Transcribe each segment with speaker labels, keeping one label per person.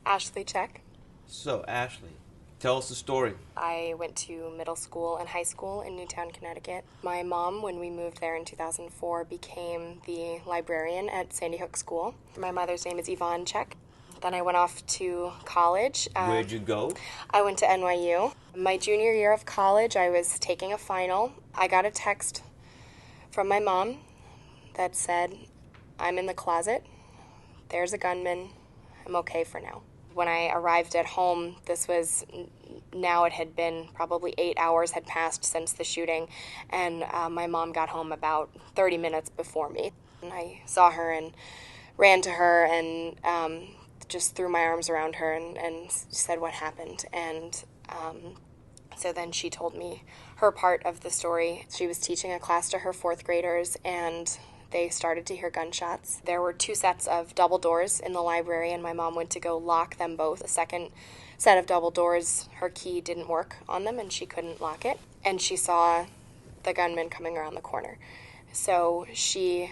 Speaker 1: Ashley Cech.
Speaker 2: So, Ashley, tell us the story.
Speaker 1: I went to middle school and high school in Newtown, Connecticut. My mom, when we moved there in 2004, became the librarian at Sandy Hook School. My mother's name is Yvonne Cech. Then I went off to college.
Speaker 2: Where'd you go?
Speaker 1: I went to NYU. My junior year of college, I was taking a final. I got a text from my mom that said, "I'm in the closet. There's a gunman. I'm okay for now." When I arrived at home, now it had been probably 8 hours had passed since the shooting, and my mom got home about 30 minutes before me. And I saw her and ran to her and just threw my arms around her and said what happened. And so then she told me her part of the story. She was teaching a class to her fourth graders, and they started to hear gunshots. There were two sets of double doors in the library, and my mom went to go lock them both. The second set of double doors, her key didn't work on them, and she couldn't lock it. And she saw the gunman coming around the corner. So she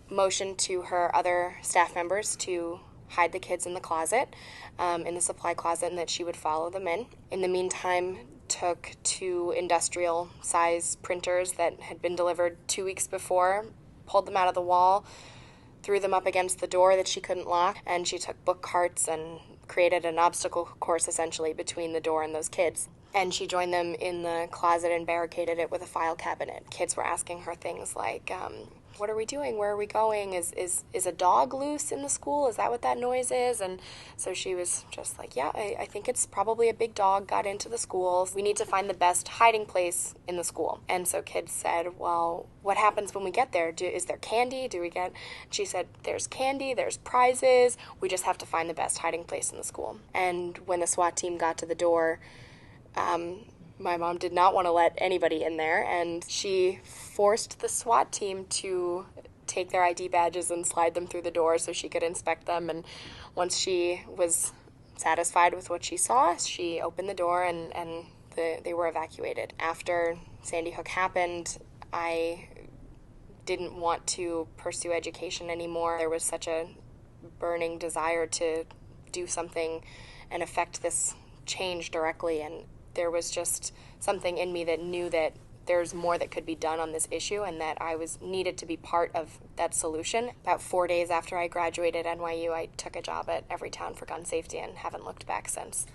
Speaker 1: motioned to her other staff members to hide the kids in the closet, in the supply closet, and that she would follow them in. In the meantime, took two industrial-size printers that had been delivered 2 weeks before, pulled them out of the wall, threw them up against the door that she couldn't lock, and she took book carts and created an obstacle course essentially between the door and those kids. And she joined them in the closet and barricaded it with a file cabinet. Kids were asking her things like, what are we doing? Where are we going? Is a dog loose in the school? Is that what that noise is? And so she was just like, yeah, I think it's probably a big dog got into the school. We need to find the best hiding place in the school. And so kids said, well, what happens when we get there? Is there candy? She said, there's candy, there's prizes. We just have to find the best hiding place in the school. And when the SWAT team got to the door, my mom did not want to let anybody in there, and she forced the SWAT team to take their ID badges and slide them through the door so she could inspect them. And once she was satisfied with what she saw, she opened the door and they were evacuated. After Sandy Hook happened, I didn't want to pursue education anymore. There was such a burning desire to do something and affect this change directly, and there was just something in me that knew that there's more that could be done on this issue and that I was needed to be part of that solution. About 4 days after I graduated NYU, I took a job at Everytown for gun safety and haven't looked back since.